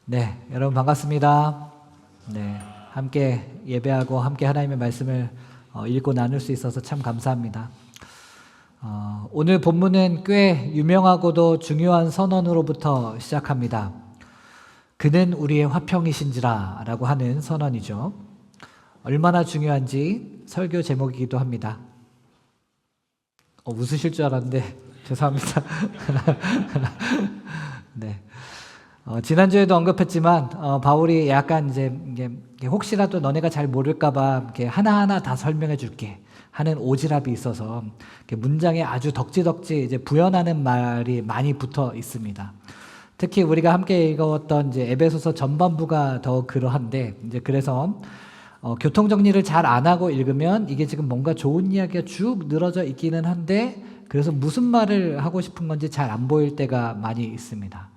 네, 여러분 반갑습니다. 네, 함께 예배하고 함께 하나님의 말씀을 읽고 나눌 수 있어서 참 감사합니다. 오늘 본문은 꽤 유명하고도 중요한 선언으로부터 시작합니다. 그는 우리의 화평이신지라 라고 하는 선언이죠. 얼마나 중요한지 설교 제목이기도 합니다. 웃으실 줄 알았는데 죄송합니다. 네. 지난주에도 언급했지만 바울이 약간 이제 혹시라도 너네가 잘 모를까봐 이렇게 하나하나 다 설명해 줄게 하는 오지랖이 있어서 문장에 아주 덕지덕지 이제 부연하는 말이 많이 붙어 있습니다. 특히 우리가 함께 읽었던 이제 에베소서 전반부가 더 그러한데 이제 그래서 교통 정리를 잘 안 하고 읽으면 이게 지금 뭔가 좋은 이야기가 쭉 늘어져 있기는 한데 그래서 무슨 말을 하고 싶은 건지 잘 안 보일 때가 많이 있습니다.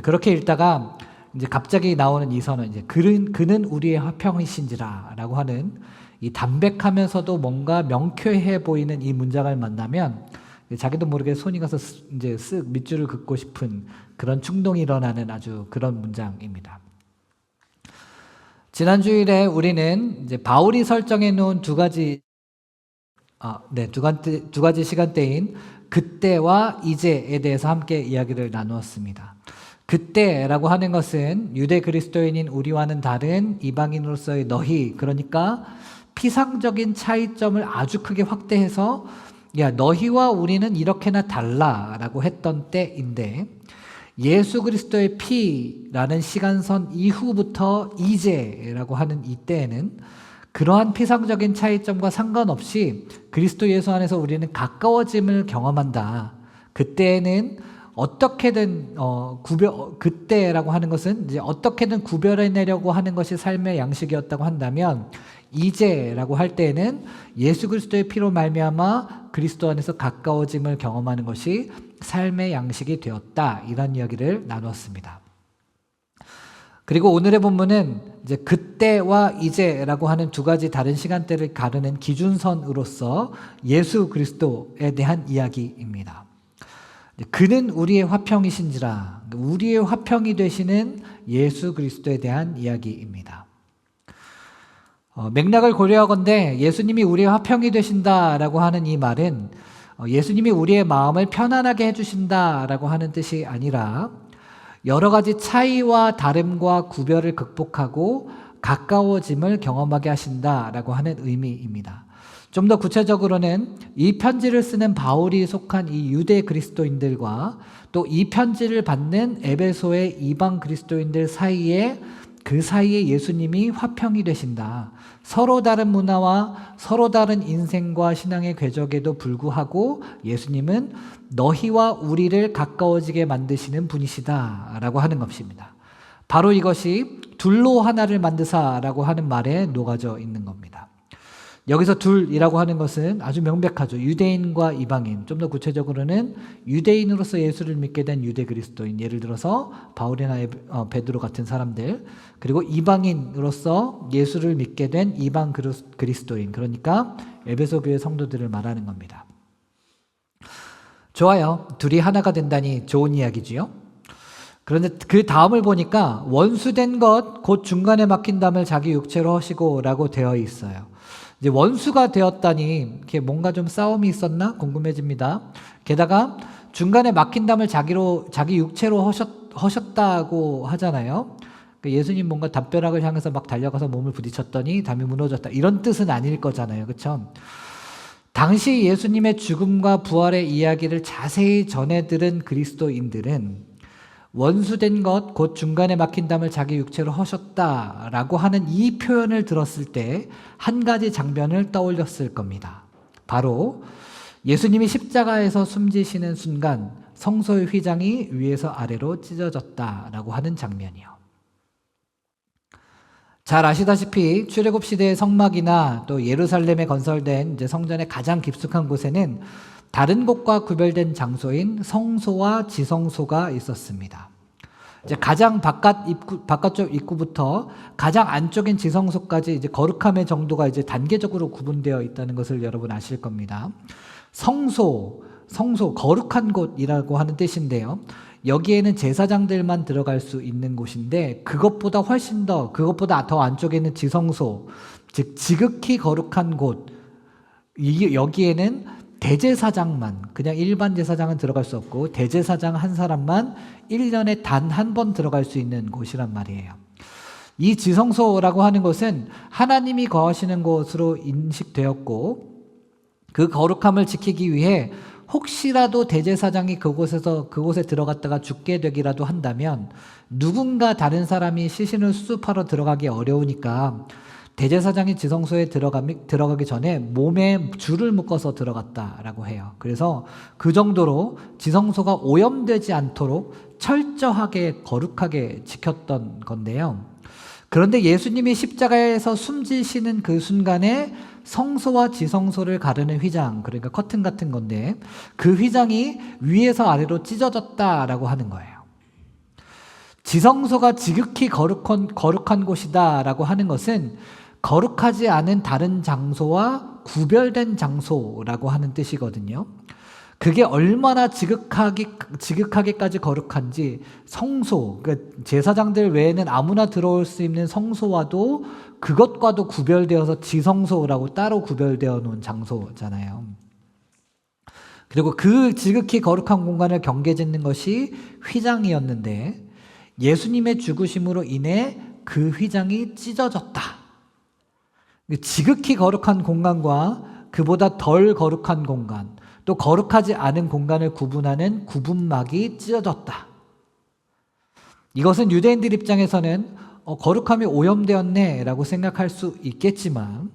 그렇게 읽다가 이제 갑자기 나오는 이 선언, 이제 그는 우리의 화평이신지라라고 하는 이 담백하면서도 뭔가 명쾌해 보이는 이 문장을 만나면 자기도 모르게 손이 가서 이제 쓱 밑줄을 긋고 싶은 그런 충동이 일어나는 아주 그런 문장입니다. 지난 주일에 우리는 이제 바울이 설정해 놓은 두 가지 시간대인 그때와 이제에 대해서 함께 이야기를 나누었습니다. 그때라고 하는 것은 유대 그리스도인인 우리와는 다른 이방인으로서의 너희, 그러니까 피상적인 차이점을 아주 크게 확대해서 야, 너희와 우리는 이렇게나 달라라고 했던 때인데 예수 그리스도의 피라는 시간선 이후부터 이제라고 하는 이때에는 그러한 피상적인 차이점과 상관없이 그리스도 예수 안에서 우리는 가까워짐을 경험한다. 그때에는 어떻게든 그때라고 하는 것은 이제 어떻게든 구별해내려고 하는 것이 삶의 양식이었다고 한다면 이제라고 할 때에는 예수 그리스도의 피로 말미암아 그리스도 안에서 가까워짐을 경험하는 것이 삶의 양식이 되었다. 이런 이야기를 나누었습니다. 그리고 오늘의 본문은 이제 그때와 이제라고 하는 두 가지 다른 시간대를 가르는 기준선으로서 예수 그리스도에 대한 이야기입니다. 그는 우리의 화평이신지라, 우리의 화평이 되시는 예수 그리스도에 대한 이야기입니다. 맥락을 고려하건대 예수님이 우리의 화평이 되신다라고 하는 이 말은 예수님이 우리의 마음을 편안하게 해주신다라고 하는 뜻이 아니라 여러 가지 차이와 다름과 구별을 극복하고 가까워짐을 경험하게 하신다라고 하는 의미입니다. 좀 더 구체적으로는 이 편지를 쓰는 바울이 속한 이 유대 그리스도인들과 또 이 편지를 받는 에베소의 이방 그리스도인들 사이에 그 사이에 예수님이 화평이 되신다. 서로 다른 문화와 서로 다른 인생과 신앙의 궤적에도 불구하고 예수님은 너희와 우리를 가까워지게 만드시는 분이시다 라고 하는 것입니다. 바로 이것이 둘로 하나를 만드사라고 하는 말에 녹아져 있는 겁니다. 여기서 둘이라고 하는 것은 아주 명백하죠. 유대인과 이방인. 좀 더 구체적으로는 유대인으로서 예수를 믿게 된 유대 그리스도인. 예를 들어서 바울이나 베드로 같은 사람들. 그리고 이방인으로서 예수를 믿게 된 이방 그리스도인. 그러니까 에베소 교회 성도들을 말하는 겁니다. 좋아요. 둘이 하나가 된다니 좋은 이야기지요. 그런데 그 다음을 보니까 원수된 것 곧 중간에 막힌 담을 자기 육체로 하시고 라고 되어 있어요. 이제 원수가 되었다니 이렇게 뭔가 좀 싸움이 있었나 궁금해집니다. 게다가 중간에 막힌 담을 자기 육체로 하셨다고 하잖아요. 예수님 뭔가 담벼락을 향해서 막 달려가서 몸을 부딪혔더니 담이 무너졌다. 이런 뜻은 아닐 거잖아요. 그렇죠? 당시 예수님의 죽음과 부활의 이야기를 자세히 전해 들은 그리스도인들은 원수된 것, 곧 중간에 막힌 담을 자기 육체로 하셨다라고 하는 이 표현을 들었을 때 한 가지 장면을 떠올렸을 겁니다. 바로 예수님이 십자가에서 숨지시는 순간 성소의 휘장이 위에서 아래로 찢어졌다라고 하는 장면이요. 잘 아시다시피 출애굽 시대의 성막이나 또 예루살렘에 건설된 이제 성전의 가장 깊숙한 곳에는 다른 곳과 구별된 장소인 성소와 지성소가 있었습니다. 이제 가장 바깥쪽 입구부터 가장 안쪽인 지성소까지 이제 거룩함의 정도가 이제 단계적으로 구분되어 있다는 것을 여러분 아실 겁니다. 성소, 거룩한 곳이라고 하는 뜻인데요. 여기에는 제사장들만 들어갈 수 있는 곳인데 그것보다 그것보다 더 안쪽에 있는 지성소, 즉 지극히 거룩한 곳, 여기에는 대제사장만, 그냥 일반 제사장은 들어갈 수 없고 대제사장 한 사람만 1년에 단 한 번 들어갈 수 있는 곳이란 말이에요. 이 지성소라고 하는 것은 하나님이 거하시는 곳으로 인식되었고 그 거룩함을 지키기 위해 혹시라도 대제사장이 그곳에 들어갔다가 죽게 되기라도 한다면 누군가 다른 사람이 시신을 수습하러 들어가기 어려우니까 대제사장이 지성소에 들어가기 전에 몸에 줄을 묶어서 들어갔다라고 해요. 그래서 그 정도로 지성소가 오염되지 않도록 철저하게 거룩하게 지켰던 건데요. 그런데 예수님이 십자가에서 숨지시는 그 순간에 성소와 지성소를 가르는 휘장, 그러니까 커튼 같은 건데 그 휘장이 위에서 아래로 찢어졌다라고 하는 거예요. 지성소가 지극히 거룩한 곳이다라고 하는 것은 거룩하지 않은 다른 장소와 구별된 장소라고 하는 뜻이거든요. 그게 얼마나 지극하게까지 거룩한지 성소, 그러니까 제사장들 외에는 아무나 들어올 수 있는 성소와도 그것과도 구별되어서 지성소라고 따로 구별되어 놓은 장소잖아요. 그리고 그 지극히 거룩한 공간을 경계짓는 것이 휘장이었는데 예수님의 죽으심으로 인해 그 휘장이 찢어졌다. 지극히 거룩한 공간과 그보다 덜 거룩한 공간, 또 거룩하지 않은 공간을 구분하는 구분막이 찢어졌다. 이것은 유대인들 입장에서는 거룩함이 오염되었네 라고 생각할 수 있겠지만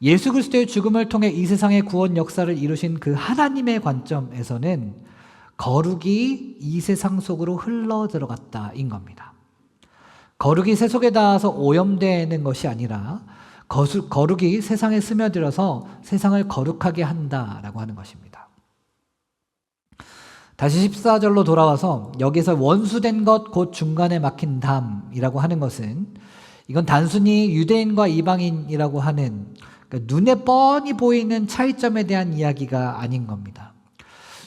예수 그리스도의 죽음을 통해 이 세상의 구원 역사를 이루신 그 하나님의 관점에서는 거룩이 이 세상 속으로 흘러 들어갔다인 겁니다. 거룩이 세 속에 닿아서 오염되는 것이 아니라 거룩이 세상에 스며들어서 세상을 거룩하게 한다라고 하는 것입니다. 다시 14절로 돌아와서 여기서 원수된 것 곧 중간에 막힌 담이라고 하는 것은 이건 단순히 유대인과 이방인이라고 하는 그러니까 눈에 뻔히 보이는 차이점에 대한 이야기가 아닌 겁니다.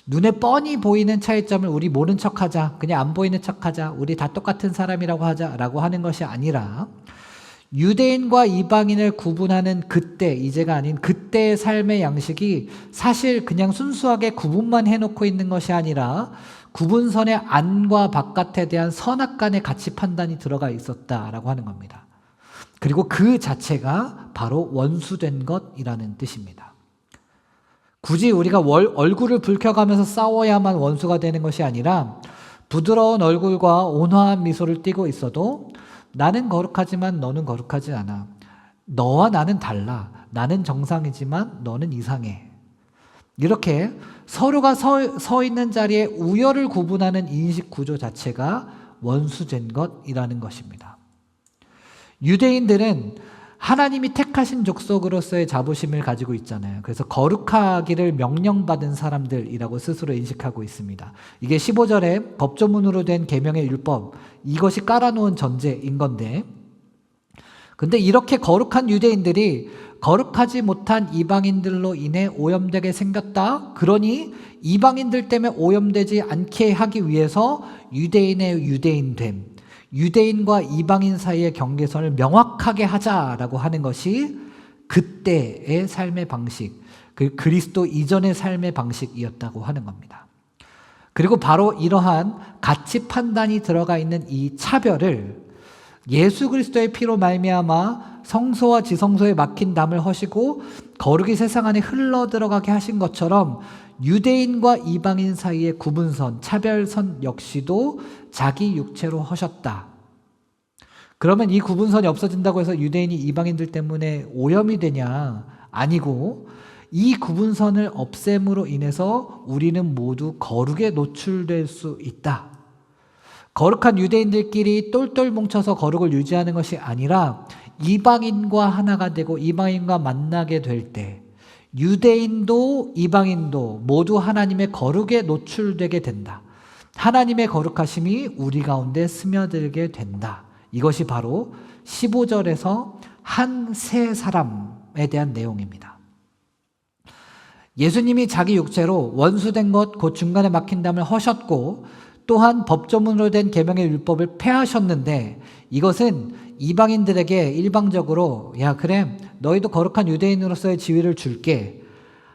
눈에 뻔히 보이는 차이점을 우리 모른 척하자, 그냥 안 보이는 척하자, 우리 다 똑같은 사람이라고 하자라고 하는 것이 아니라 유대인과 이방인을 구분하는 그때, 이제가 아닌 그때의 삶의 양식이 사실 그냥 순수하게 구분만 해놓고 있는 것이 아니라 구분선의 안과 바깥에 대한 선악간의 가치 판단이 들어가 있었다라고 하는 겁니다. 그리고 그 자체가 바로 원수된 것이라는 뜻입니다. 굳이 우리가 얼굴을 붉혀가면서 싸워야만 원수가 되는 것이 아니라 부드러운 얼굴과 온화한 미소를 띠고 있어도 나는 거룩하지만 너는 거룩하지 않아. 너와 나는 달라. 나는 정상이지만 너는 이상해. 이렇게 서로가 서 있는 자리에 우열을 구분하는 인식 구조 자체가 원수된 것이라는 것입니다. 유대인들은 하나님이 택하신 족속으로서의 자부심을 가지고 있잖아요. 그래서 거룩하기를 명령받은 사람들이라고 스스로 인식하고 있습니다. 이게 15절에 법조문으로 된 계명의 율법, 이것이 깔아놓은 전제인 건데, 근데 이렇게 거룩한 유대인들이 거룩하지 못한 이방인들로 인해 오염되게 생겼다. 그러니 이방인들 때문에 오염되지 않게 하기 위해서 유대인의 유대인됨, 유대인과 이방인 사이의 경계선을 명확하게 하자라고 하는 것이 그때의 삶의 방식, 그 그리스도 이전의 삶의 방식이었다고 하는 겁니다. 그리고 바로 이러한 가치 판단이 들어가 있는 이 차별을 예수 그리스도의 피로 말미암아 성소와 지성소에 막힌 담을 허시고 거룩이 세상 안에 흘러 들어가게 하신 것처럼 유대인과 이방인 사이의 구분선, 차별선 역시도 자기 육체로 허셨다. 그러면 이 구분선이 없어진다고 해서 유대인이 이방인들 때문에 오염이 되냐? 아니고 이 구분선을 없앰으로 인해서 우리는 모두 거룩에 노출될 수 있다. 거룩한 유대인들끼리 똘똘 뭉쳐서 거룩을 유지하는 것이 아니라 이방인과 하나가 되고 이방인과 만나게 될 때 유대인도 이방인도 모두 하나님의 거룩에 노출되게 된다. 하나님의 거룩하심이 우리 가운데 스며들게 된다. 이것이 바로 15절에서 한 세 사람에 대한 내용입니다. 예수님이 자기 육체로 원수된 것 곧 중간에 막힌 담을 허셨고 또한 법조문으로 된 계명의 율법을 폐하셨는데 이것은 이방인들에게 일방적으로 야 그래 너희도 거룩한 유대인으로서의 지위를 줄게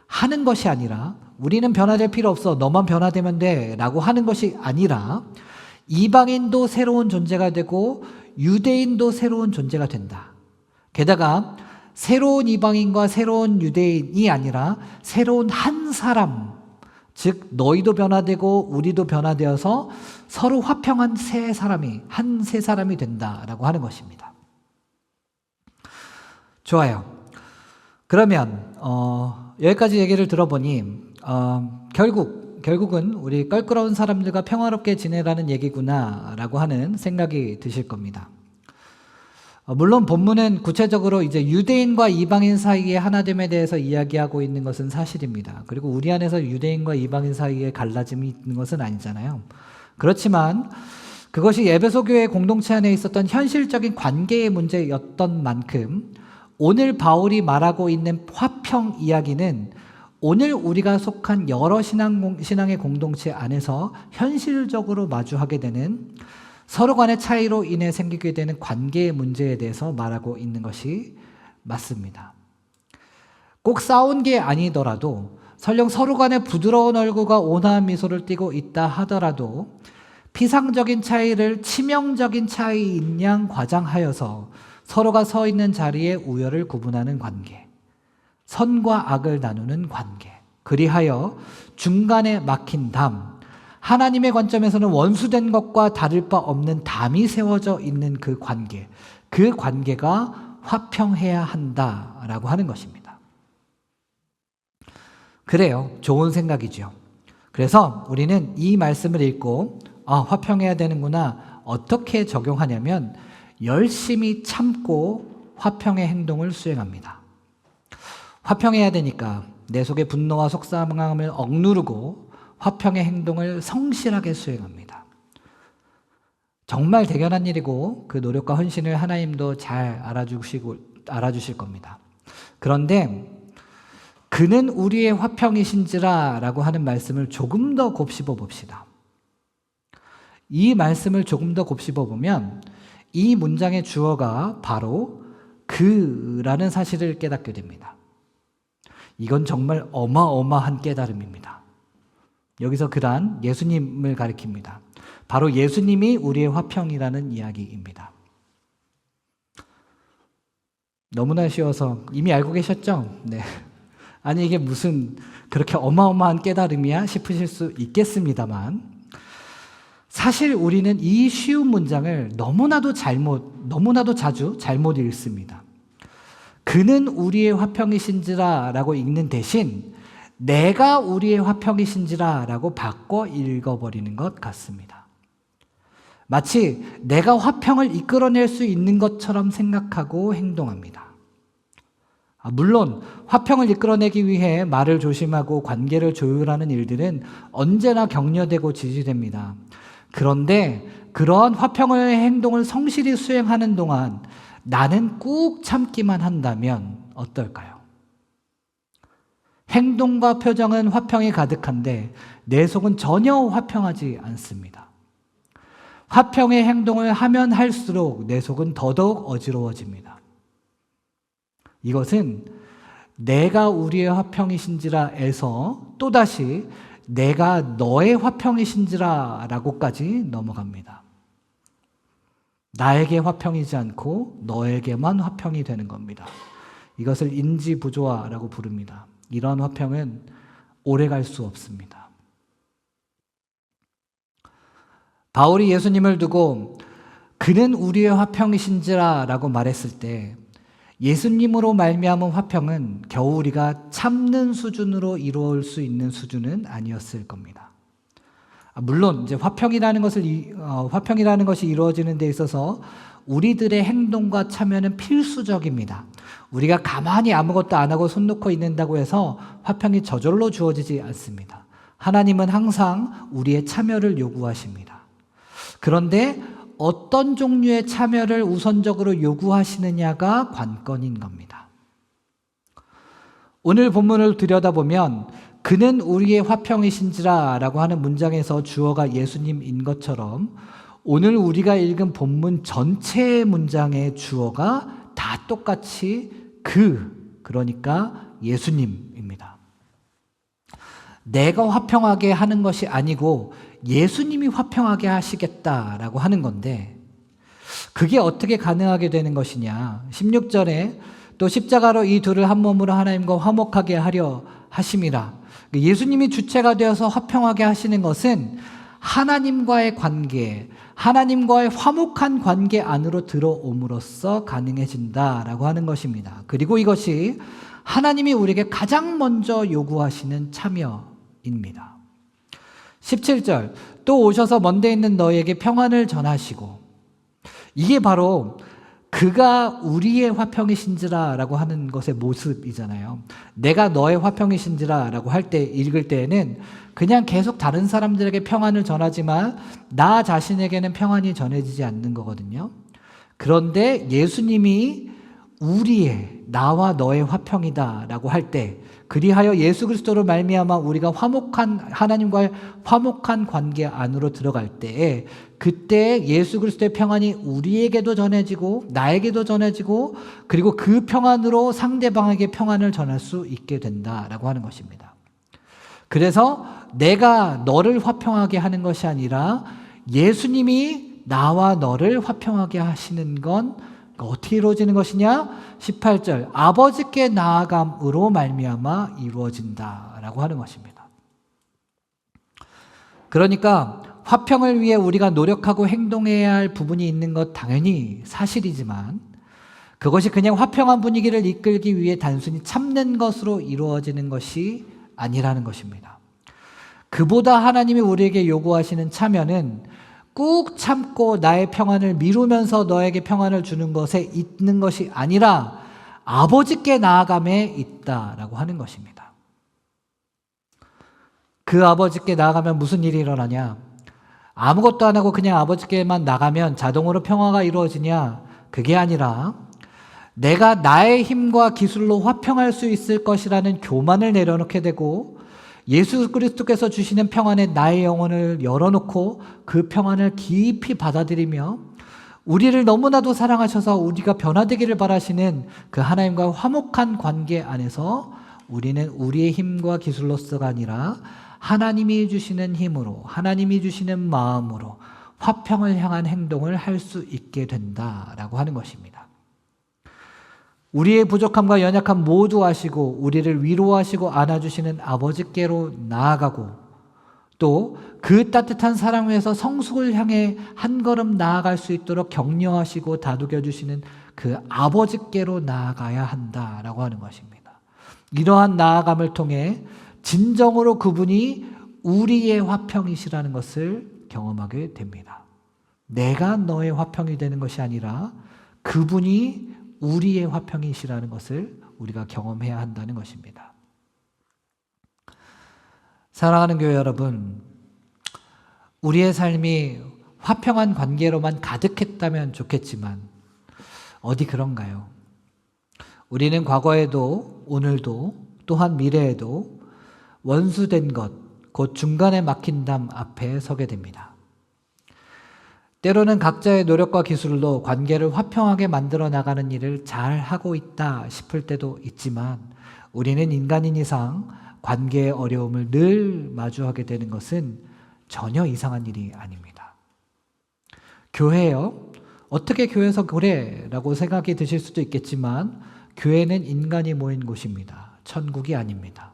하는 것이 아니라 우리는 변화될 필요 없어 너만 변화되면 돼 라고 하는 것이 아니라 이방인도 새로운 존재가 되고 유대인도 새로운 존재가 된다. 게다가 새로운 이방인과 새로운 유대인이 아니라 새로운 한 사람, 즉 너희도 변화되고 우리도 변화되어서 서로 화평한 새 사람이 된다라고 하는 것입니다. 좋아요. 그러면 여기까지 얘기를 들어보니 결국은 우리 껄끄러운 사람들과 평화롭게 지내라는 얘기구나라고 하는 생각이 드실 겁니다. 물론 본문은 구체적으로 이제 유대인과 이방인 사이의 하나됨에 대해서 이야기하고 있는 것은 사실입니다. 그리고 우리 안에서 유대인과 이방인 사이에 갈라짐이 있는 것은 아니잖아요. 그렇지만 그것이 에베소 교회 공동체 안에 있었던 현실적인 관계의 문제였던 만큼 오늘 바울이 말하고 있는 화평 이야기는 오늘 우리가 속한 여러 신앙의 공동체 안에서 현실적으로 마주하게 되는 서로 간의 차이로 인해 생기게 되는 관계의 문제에 대해서 말하고 있는 것이 맞습니다. 꼭 싸운 게 아니더라도 설령 서로 간에 부드러운 얼굴과 온화한 미소를 띠고 있다 하더라도 피상적인 차이를 치명적인 차이인 양 과장하여서 서로가 서 있는 자리에 우열을 구분하는 관계, 선과 악을 나누는 관계, 그리하여 중간에 막힌 담, 하나님의 관점에서는 원수된 것과 다를 바 없는 담이 세워져 있는 그 관계가 화평해야 한다라고 하는 것입니다. 그래요. 좋은 생각이죠. 그래서 우리는 이 말씀을 읽고 화평해야 되는구나. 어떻게 적용하냐면 열심히 참고 화평의 행동을 수행합니다. 화평해야 되니까 내 속의 분노와 속상함을 억누르고 화평의 행동을 성실하게 수행합니다. 정말 대견한 일이고 그 노력과 헌신을 하나님도 잘 알아주실 겁니다. 그런데 그는 우리의 화평이신지라 라고 하는 말씀을 조금 더 곱씹어 봅시다. 이 말씀을 조금 더 곱씹어 보면 이 문장의 주어가 바로 그라는 사실을 깨닫게 됩니다. 이건 정말 어마어마한 깨달음입니다. 여기서 그란 예수님을 가리킵니다. 바로 예수님이 우리의 화평이라는 이야기입니다. 너무나 쉬워서 이미 알고 계셨죠? 네. 아니 이게 무슨 그렇게 어마어마한 깨달음이야 싶으실 수 있겠습니다만 사실 우리는 이 쉬운 문장을 너무나도 자주 잘못 읽습니다. 그는 우리의 화평이신지라 라고 읽는 대신 내가 우리의 화평이신지라 라고 바꿔 읽어버리는 것 같습니다. 마치 내가 화평을 이끌어낼 수 있는 것처럼 생각하고 행동합니다. 물론 화평을 이끌어내기 위해 말을 조심하고 관계를 조율하는 일들은 언제나 격려되고 지지됩니다. 그런데 그러한 화평의 행동을 성실히 수행하는 동안 나는 꾹 참기만 한다면 어떨까요? 행동과 표정은 화평이 가득한데 내 속은 전혀 화평하지 않습니다. 화평의 행동을 하면 할수록 내 속은 더더욱 어지러워집니다. 이것은 내가 우리의 화평이신지라에서 또다시 내가 너의 화평이신지라 라고까지 넘어갑니다. 나에게 화평이지 않고 너에게만 화평이 되는 겁니다. 이것을 인지부조화라고 부릅니다. 이런 화평은 오래갈 수 없습니다. 바울이 예수님을 두고 그는 우리의 화평이신지라 라고 말했을 때 예수님으로 말미암은 화평은 겨우 우리가 참는 수준으로 이루어질 수 있는 수준은 아니었을 겁니다. 물론 이제 화평이라는 것이 이루어지는 데 있어서 우리들의 행동과 참여는 필수적입니다. 우리가 가만히 아무것도 안 하고 손 놓고 있는다고 해서 화평이 저절로 주어지지 않습니다. 하나님은 항상 우리의 참여를 요구하십니다. 그런데 어떤 종류의 참여를 우선적으로 요구하시느냐가 관건인 겁니다. 오늘 본문을 들여다보면 그는 우리의 화평이신지라 라고 하는 문장에서 주어가 예수님인 것처럼 오늘 우리가 읽은 본문 전체 문장의 주어가 다 똑같이 그러니까 예수님입니다. 내가 화평하게 하는 것이 아니고 예수님이 화평하게 하시겠다라고 하는 건데 그게 어떻게 가능하게 되는 것이냐. 16절에 또 십자가로 이 둘을 한 몸으로 하나님과 화목하게 하려 하심이라. 예수님이 주체가 되어서 화평하게 하시는 것은 하나님과의 관계, 하나님과의 화목한 관계 안으로 들어옴으로써 가능해진다라고 하는 것입니다. 그리고 이것이 하나님이 우리에게 가장 먼저 요구하시는 참여입니다. 17절 또 오셔서 먼데 있는 너희에게 평안을 전하시고 이게 바로 그가 우리의 화평이신지라 라고 하는 것의 모습이잖아요. 내가 너의 화평이신지라 라고 할 때 읽을 때에는 그냥 계속 다른 사람들에게 평안을 전하지만 나 자신에게는 평안이 전해지지 않는 거거든요. 그런데 예수님이 우리의 나와 너의 화평이다 라고 할 때 그리하여 예수 그리스도로 말미암아 우리가 하나님과의 화목한 관계 안으로 들어갈 때에 그때 예수 그리스도의 평안이 우리에게도 전해지고 나에게도 전해지고 그리고 그 평안으로 상대방에게 평안을 전할 수 있게 된다라고 하는 것입니다. 그래서 내가 너를 화평하게 하는 것이 아니라 예수님이 나와 너를 화평하게 하시는 건 어떻게 이루어지는 것이냐? 18절 아버지께 나아감으로 말미암아 이루어진다라고 하는 것입니다. 그러니까 화평을 위해 우리가 노력하고 행동해야 할 부분이 있는 것 당연히 사실이지만 그것이 그냥 화평한 분위기를 이끌기 위해 단순히 참는 것으로 이루어지는 것이 아니라는 것입니다. 그보다 하나님이 우리에게 요구하시는 참여는 꾹 참고 나의 평안을 미루면서 너에게 평안을 주는 것에 있는 것이 아니라 아버지께 나아감에 있다라고 하는 것입니다. 그 아버지께 나아가면 무슨 일이 일어나냐? 아무것도 안 하고 그냥 아버지께만 나가면 자동으로 평화가 이루어지냐? 그게 아니라 내가 나의 힘과 기술로 화평할 수 있을 것이라는 교만을 내려놓게 되고 예수 그리스도께서 주시는 평안에 나의 영혼을 열어놓고 그 평안을 깊이 받아들이며 우리를 너무나도 사랑하셔서 우리가 변화되기를 바라시는 그 하나님과 화목한 관계 안에서 우리는 우리의 힘과 기술로서가 아니라 하나님이 주시는 힘으로 하나님이 주시는 마음으로 화평을 향한 행동을 할 수 있게 된다라고 하는 것입니다. 우리의 부족함과 연약함 모두 아시고 우리를 위로하시고 안아주시는 아버지께로 나아가고 또 그 따뜻한 사랑 위에서 성숙을 향해 한 걸음 나아갈 수 있도록 격려하시고 다독여 주시는 그 아버지께로 나아가야 한다라고 하는 것입니다. 이러한 나아감을 통해 진정으로 그분이 우리의 화평이시라는 것을 경험하게 됩니다. 내가 너의 화평이 되는 것이 아니라 그분이 우리의 화평이시라는 것을 우리가 경험해야 한다는 것입니다. 사랑하는 교회 여러분, 우리의 삶이 화평한 관계로만 가득했다면 좋겠지만 어디 그런가요? 우리는 과거에도 오늘도 또한 미래에도 원수된 것, 곧 중간에 막힌 담 앞에 서게 됩니다. 때로는 각자의 노력과 기술로 관계를 화평하게 만들어 나가는 일을 잘 하고 있다 싶을 때도 있지만 우리는 인간인 이상 관계의 어려움을 늘 마주하게 되는 것은 전혀 이상한 일이 아닙니다. 교회요? 어떻게 교회에서 그래? 라고 생각이 드실 수도 있겠지만 교회는 인간이 모인 곳입니다. 천국이 아닙니다.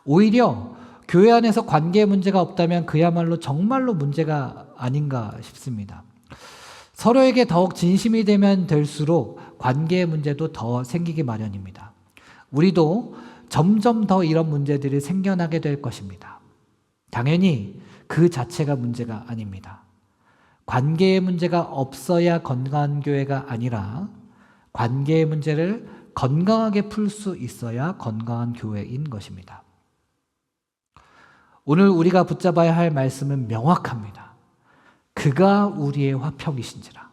오히려 교회 안에서 관계에 문제가 없다면 그야말로 정말로 문제가 아닌가 싶습니다. 서로에게 더욱 진심이 되면 될수록 관계의 문제도 더 생기기 마련입니다. 우리도 점점 더 이런 문제들이 생겨나게 될 것입니다. 당연히 그 자체가 문제가 아닙니다. 관계의 문제가 없어야 건강한 교회가 아니라 관계의 문제를 건강하게 풀 수 있어야 건강한 교회인 것입니다. 오늘 우리가 붙잡아야 할 말씀은 명확합니다. 그가 우리의 화평이신지라.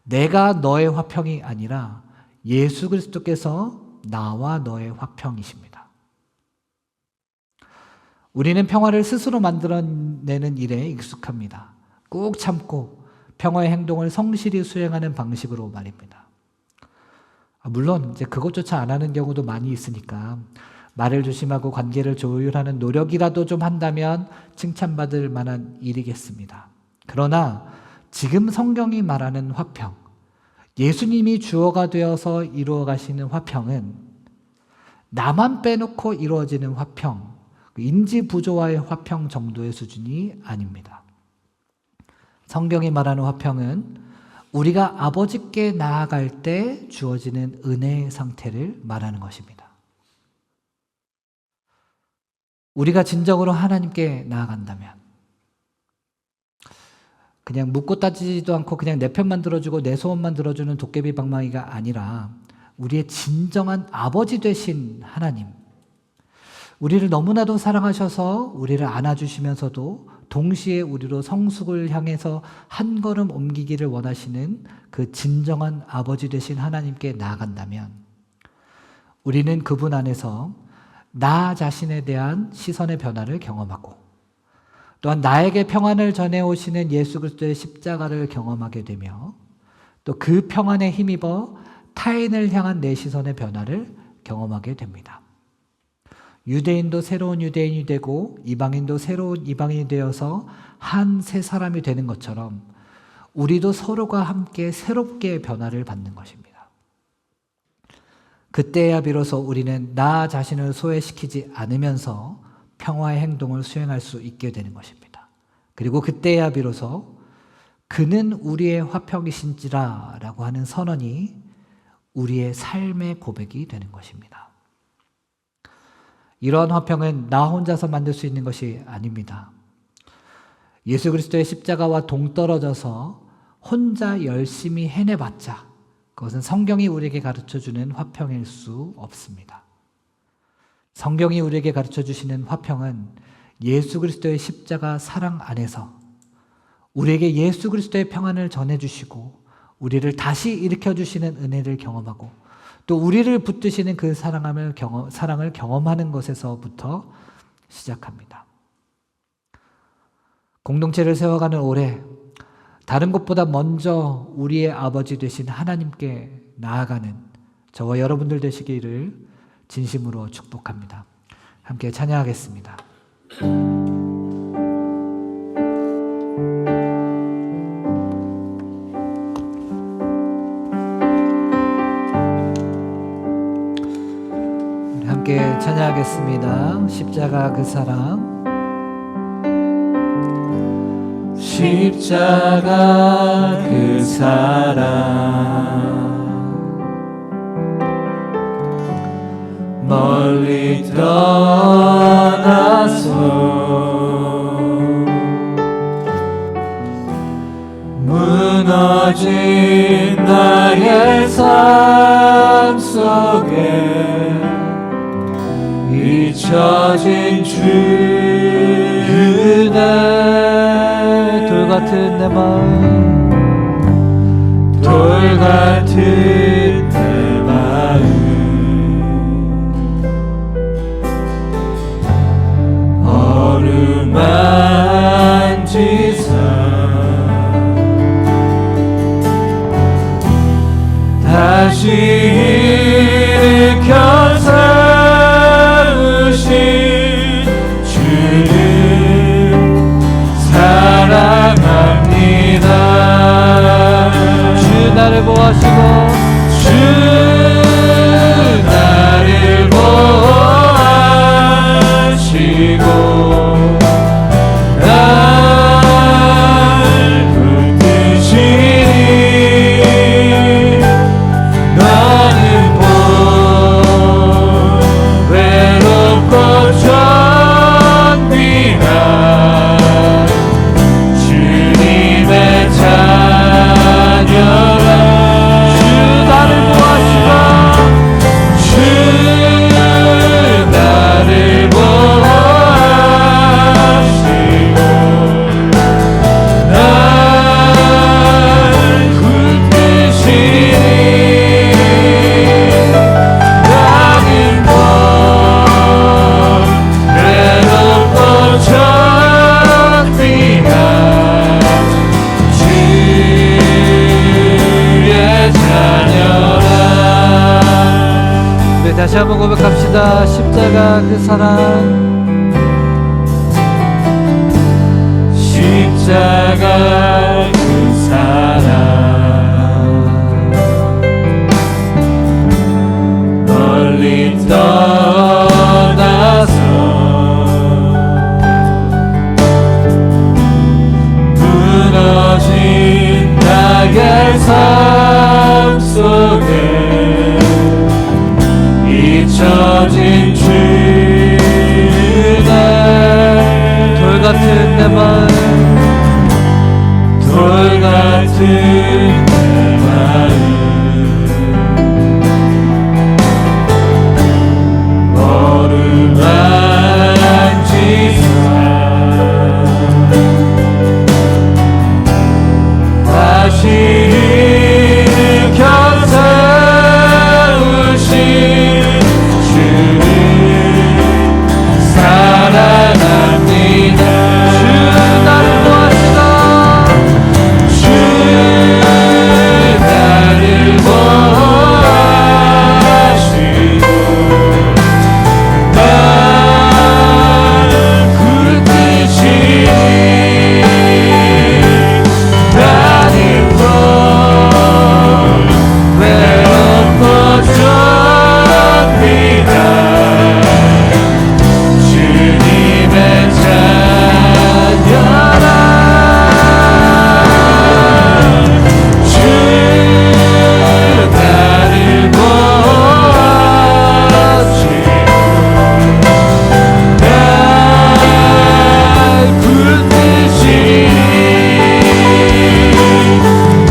내가 너의 화평이 아니라 예수 그리스도께서 나와 너의 화평이십니다. 우리는 평화를 스스로 만들어내는 일에 익숙합니다. 꾹 참고 평화의 행동을 성실히 수행하는 방식으로 말입니다. 물론 이제 그것조차 안 하는 경우도 많이 있으니까 말을 조심하고 관계를 조율하는 노력이라도 좀 한다면 칭찬받을 만한 일이겠습니다. 그러나 지금 성경이 말하는 화평, 예수님이 주어가 되어서 이루어 가시는 화평은 나만 빼놓고 이루어지는 화평, 인지 부조화의 화평 정도의 수준이 아닙니다. 성경이 말하는 화평은 우리가 아버지께 나아갈 때 주어지는 은혜의 상태를 말하는 것입니다. 우리가 진정으로 하나님께 나아간다면 그냥 묻고 따지지도 않고 그냥 내 편만 들어주고 내 소원만 들어주는 도깨비 방망이가 아니라 우리의 진정한 아버지 되신 하나님, 우리를 너무나도 사랑하셔서 우리를 안아주시면서도 동시에 우리로 성숙을 향해서 한 걸음 옮기기를 원하시는 그 진정한 아버지 되신 하나님께 나아간다면 우리는 그분 안에서 나 자신에 대한 시선의 변화를 경험하고 또한 나에게 평안을 전해오시는 예수 그리스도의 십자가를 경험하게 되며 또 그 평안에 힘입어 타인을 향한 내 시선의 변화를 경험하게 됩니다. 유대인도 새로운 유대인이 되고 이방인도 새로운 이방인이 되어서 한 새 사람이 되는 것처럼 우리도 서로가 함께 새롭게 변화를 받는 것입니다. 그때야 비로소 우리는 나 자신을 소외시키지 않으면서 평화의 행동을 수행할 수 있게 되는 것입니다. 그리고 그때야 비로소 그는 우리의 화평이신지라 라고 하는 선언이 우리의 삶의 고백이 되는 것입니다. 이러한 화평은 나 혼자서 만들 수 있는 것이 아닙니다. 예수 그리스도의 십자가와 동떨어져서 혼자 열심히 해내봤자 그것은 성경이 우리에게 가르쳐주는 화평일 수 없습니다. 성경이 우리에게 가르쳐주시는 화평은 예수 그리스도의 십자가 사랑 안에서 우리에게 예수 그리스도의 평안을 전해주시고 우리를 다시 일으켜주시는 은혜를 경험하고 또 우리를 붙드시는 그 사랑을 경험하는 것에서부터 시작합니다. 공동체를 세워가는 올해 다른 것보다 먼저 우리의 아버지 되신 하나님께 나아가는 저와 여러분들 되시기를 진심으로 축복합니다. 함께 찬양하겠습니다. 우리 함께 찬양하겠습니다. 십자가 그 사랑. 십자가 그 사랑 멀리 떠나서 무너진 나의 삶 속에 잊혀진 주의 돌같은 내 마음 돌같은 내 마음 어루만지사 다시 일으켜 세우신 주를 사랑합니다. 주 나를 보호하시고 주 나를 보호하시고 날 붙드시니 나는 못 외롭고 존귀한 주님의 자녀라. 다시 한번 고백합시다. 십자가 그 사랑, 십자가 그 사랑 멀리 떠나서 무너진 나의 삶 속에 잊혀진 주의 돌같은 내 마음, 돌같은 내 마음 어루만지사 다시 일으켜 세우신 주를 사랑합니다. 주 나를 도와주시다. 주 나를 보아주시고 날 굳으시니 나는 또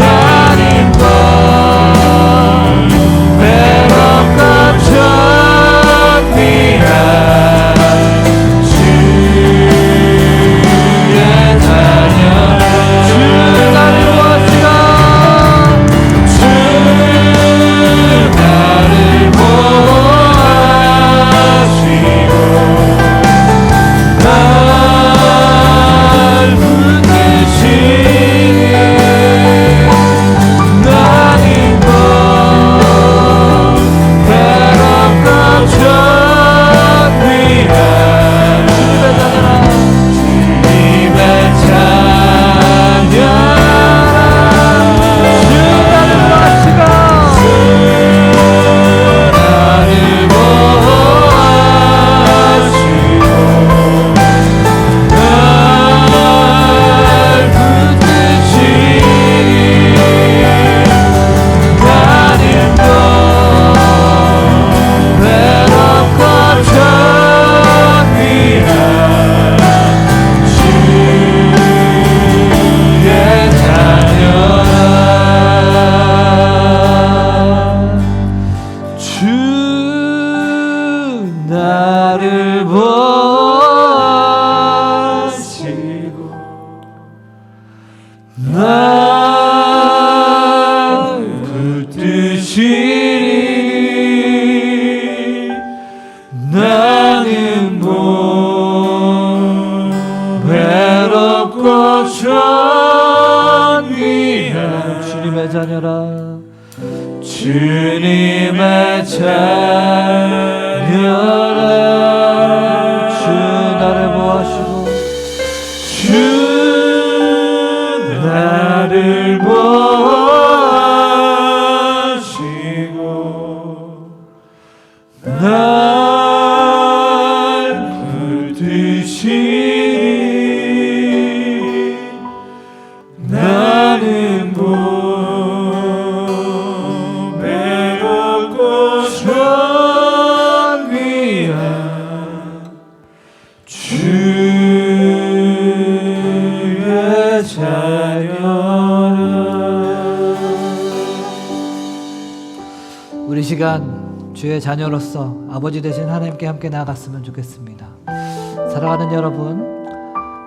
외롭고 좁니다. 주님의 자녀라 주 나를 보아주시고 날 굳으시니 나는 또 외롭고 좁니다. 주의 자녀 주 나를 도와주시다. 주 나를 보아주시고 날 붙드시니 나는 또 외롭고 좁니다. 주님의 자녀라 주 나를 도와주시다. 주 나를 보아주시고 날 붙드시니 나는 또 외롭고 좁니다. 주의 자녀라 주 나를 보아주시고 날 붙드시니 나는 뭐 외롭고 존귀한 주님의 자녀라. 주님의 자녀라 주 나를 보아주시고 주 나를 보아주시고 날 붙드시니 나는 뭐 외롭고 존귀한 주의 자녀라. 우리 시간 주의 자녀로서 아버지 되신 하나님께 함께 나아갔으면 좋겠습니다. 사랑하는 여러분,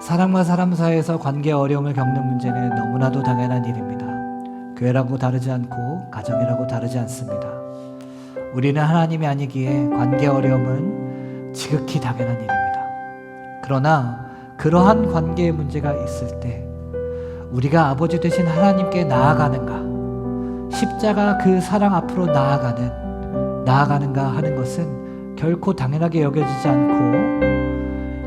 사람과 사람 사이에서 관계 어려움을 겪는 문제는 너무나도 당연한 일입니다. 교회라고 다르지 않고 가정이라고 다르지 않습니다. 우리는 하나님이 아니기에 관계 어려움은 지극히 당연한 일입니다. 그러나 그러한 관계의 문제가 있을 때 우리가 아버지 되신 하나님께 나아가는가, 십자가 그 사랑 앞으로 나아가는 나아가는가 하는 것은 결코 당연하게 여겨지지 않고,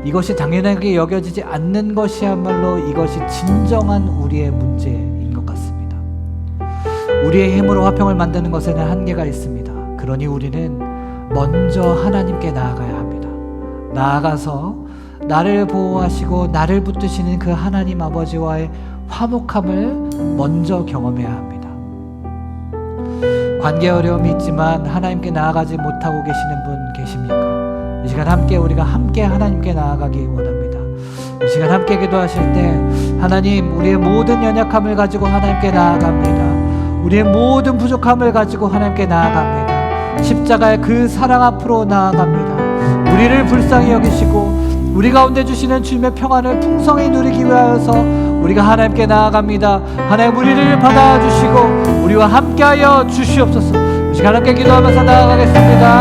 이것이 당연하게 여겨지지 않는 것이야말로 이것이 진정한 우리의 문제인 것 같습니다. 우리의 힘으로 화평을 만드는 것에는 한계가 있습니다. 그러니 우리는 먼저 하나님께 나아가야 합니다. 나아가서 나를 보호하시고 나를 붙드시는 그 하나님 아버지와의 화목함을 먼저 경험해야 합니다. 관계 어려움이 있지만 하나님께 나아가지 못하고 계시는 분 계십니까? 이 시간 우리가 함께 하나님께 나아가기 원합니다. 이 시간 함께 기도하실 때 하나님, 우리의 모든 연약함을 가지고 하나님께 나아갑니다. 우리의 모든 부족함을 가지고 하나님께 나아갑니다. 십자가의 그 사랑 앞으로 나아갑니다. 우리를 불쌍히 여기시고 우리 가운데 주시는 주님의 평안을 풍성히 누리기 위하여서 우리가 하나님께 나아갑니다. 하나님, 우리를 받아주시고 우리와 함께하여 주시옵소서. 이 시간 함께 기도하면서 나아가겠습니다.